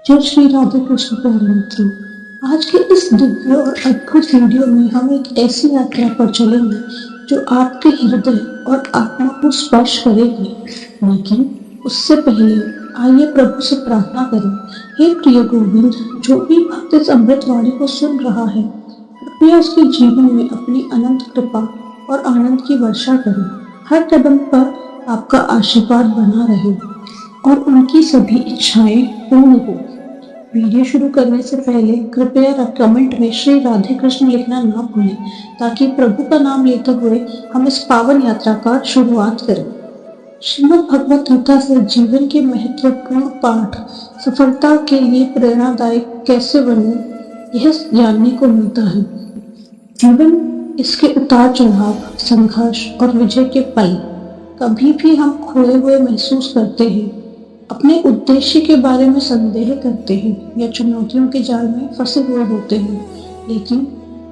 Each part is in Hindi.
जय श्री राधे कृष्ण प्यारे मित्रों। आज के इस दिव्य और अद्भुत वीडियो में हम एक ऐसी यात्रा पर चलेंगे जो आपके हृदय और आत्मा को स्पर्श करेगी। लेकिन उससे पहले आइए प्रभु से प्रार्थना करें। हे प्रिय गोविंद, जो भी भक्त इस अमृतवाणी को सुन रहा है, कृपया उसके जीवन में अपनी अनंत कृपा और आनंद की वर्षा करें। हर कदम पर आपका आशीर्वाद बना रहे और उनकी सभी इच्छाएं पूर्ण हो। वीडियो शुरू करने से पहले कृपया कमेंट में श्री राधे कृष्ण लिखना ना भूलें, ताकि प्रभु का नाम लेते हुए हम इस पावन यात्रा का शुरुआत करें। श्रीमद् भगवत गीता से जीवन के महत्वपूर्ण पाठ सफलता के लिए प्रेरणादायक कैसे बने, यह जानने को मिलता है। जीवन इसके उतार चढ़ाव, संघर्ष और विजय के पल। कभी भी हम खोए हुए महसूस करते हैं, अपने उद्देश्य के बारे में संदेह करते हैं या चुनौतियों के जाल में फंसे हुए होते हैं। लेकिन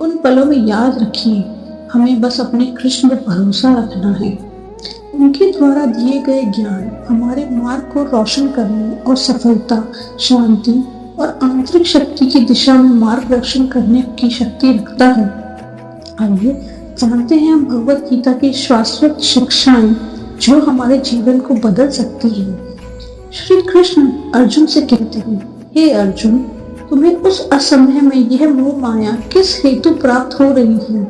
उन पलों में याद रखिए, हमें बस अपने कृष्ण पर भरोसा रखना है। उनके द्वारा दिए गए ज्ञान हमारे मार्ग को रोशन करने और सफलता, शांति और आंतरिक शक्ति की दिशा में मार्गदर्शन करने की शक्ति रखता है। आइए जानते हैं हम भगवत गीता की शाश्वत शिक्षाएं जो हमारे जीवन को बदल सकती हैं। श्री कृष्ण अर्जुन से कहते हैं, हे अर्जुन, तुम्हें उस असमय में यह मोह माया किस हेतु प्राप्त हो रही है?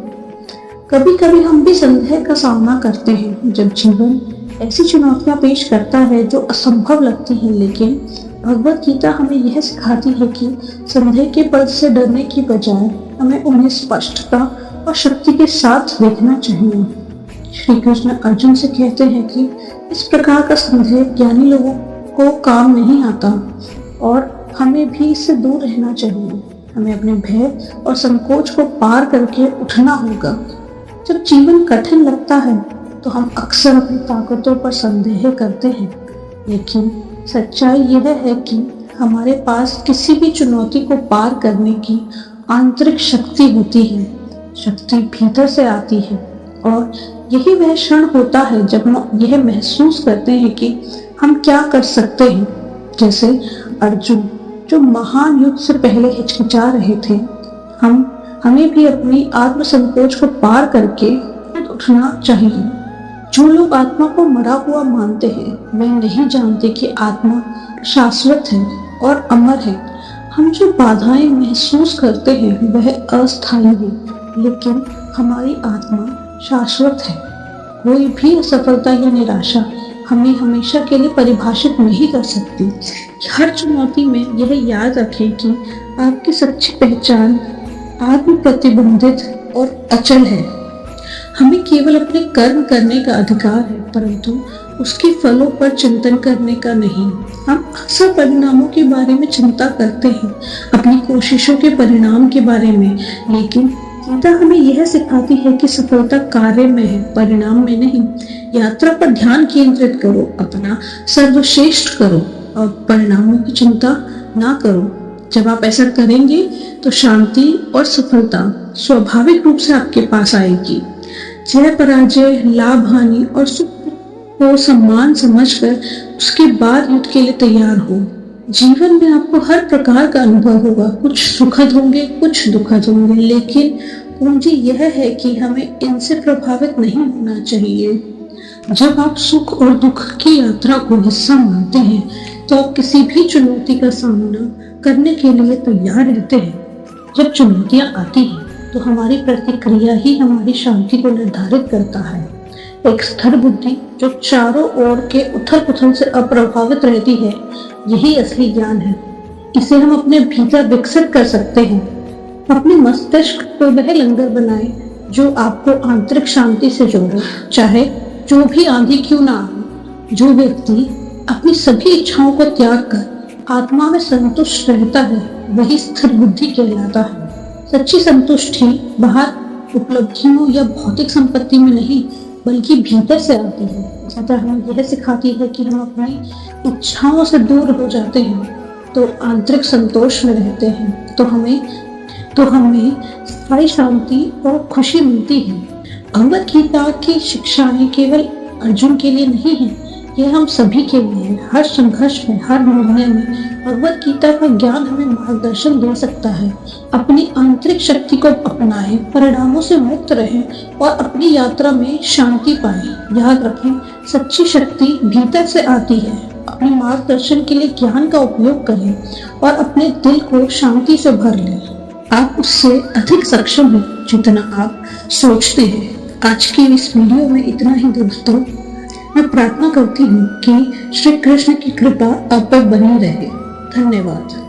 कभी कभी हम भी संदेह का सामना करते हैं जब जीवन ऐसी चुनौतियां पेश करता है जो असंभव लगती है। लेकिन भगवत गीता हमें यह सिखाती है कि संदेह के पल से डरने की बजाय हमें उन्हें स्पष्टता और शक्ति के साथ देखना चाहिए। श्री कृष्ण अर्जुन से कहते हैं कि इस प्रकार का संदेह ज्ञानी लोगों को काम नहीं आता और हमें भी इससे दूर रहना चाहिए। हमें अपने भय और संकोच को पार करके उठना होगा। जब जीवन कठिन लगता है तो हम अक्सर अपनी ताकतों पर संदेह करते हैं, लेकिन सच्चाई यह है कि हमारे पास किसी भी चुनौती को पार करने की आंतरिक शक्ति होती है। शक्ति भीतर से आती है और यही वह क्षण होता है जब हम यह महसूस करते हैं कि हम क्या कर सकते हैं। जैसे अर्जुन जो महान युद्ध से पहले हिचकिचा रहे थे, हमें भी अपनी आत्मसंकोच को पार करके उठना चाहिए। जो लोग आत्मा को मरा हुआ मानते हैं वे नहीं जानते कि आत्मा शाश्वत है और अमर है। हम जो बाधाएं महसूस करते हैं वह अस्थायी है, लेकिन हमारी आत्मा शाश्वत है। कोई भी असफलता या निराशा हमें हमेशा के लिए परिभाषित नहीं कर सकती। हर चुनौती में यह याद रखें कि आपकी सच्ची पहचान आत्म प्रतिबंधित और अचल है। हमें केवल अपने कर्म करने का अधिकार है, परंतु उसके फलों पर चिंतन करने का नहीं। हम अक्सर परिणामों के बारे में चिंता करते हैं, अपनी कोशिशों के परिणाम के बारे में, लेकिन गीता हमें यह सिखाती है कि सफलता कार्य में है, परिणाम में नहीं। यात्रा पर ध्यान केंद्रित करो, अपना सर्वश्रेष्ठ करो और परिणामों की चिंता ना करो। जब आप ऐसा करेंगे तो शांति और सफलता स्वाभाविक रूप से आपके पास आएगी। जय पराजय, लाभ हानि और सुख को सम्मान समझकर उसके बाद युद्ध के लिए तैयार हो। जीवन में आपको हर प्रकार का अनुभव होगा, कुछ सुखद होंगे, कुछ दुखद होंगे, लेकिन कुंजी यह है कि हमें इनसे प्रभावित नहीं होना चाहिए। जब आप सुख और दुख की यात्रा को हिस्सा मानते हैं तो आप किसी भी चुनौती का सामना करने के लिए तैयार रहते हैं। जब चुनौतियां आती हैं तो हमारी प्रतिक्रिया ही हमारी शांति को निर्धारित करता है। एक स्थिर बुद्धि जो चारों ओर के उथल पुथल से अप्रभावित रहती है, यही असली ज्ञान है। इसे हम अपने भीतर विकसित कर सकते हैं। अपने मस्तिष्क को वह लंगर बनाएं जो आपको आंतरिक शांति से जोड़े, चाहे जो भी आंधी क्यों ना आए। जो व्यक्ति अपनी सभी इच्छाओं को त्याग कर आत्मा में संतुष्ट रहता है वही स्थिर बुद्धि कहलाता है। सच्ची संतुष्टि बाहर उपलब्धियों या भौतिक संपत्ति में नहीं बल्कि भीतर से आती है। गीता हमें यह सिखाती है कि हम अपनी इच्छाओं से दूर हो जाते हैं तो आंतरिक संतोष में रहते हैं, तो हमें स्थायी शांति और खुशी मिलती है। भगवत गीता की शिक्षाएं केवल अर्जुन के लिए नहीं है, यह हम सभी के लिए है। हर संघर्ष में, हर निर्णय में भगवत गीता का ज्ञान हमें मार्गदर्शन दे सकता है। अपनी आंतरिक शक्ति को अपनाएं, परिणामों से मुक्त रहें और अपनी यात्रा में शांति पाएं। याद रखें, सच्ची शक्ति भीतर से आती है। अपने मार्गदर्शन के लिए ज्ञान का उपयोग करें और अपने दिल को शांति से भर लें। आप उससे अधिक सक्षम हैं जितना आप सोचते हैं। आज की इस वीडियो में इतना ही दोस्तों। मैं प्रार्थना करती हूँ कि श्री कृष्ण की कृपा आप पर बनी रहे। धन्यवाद।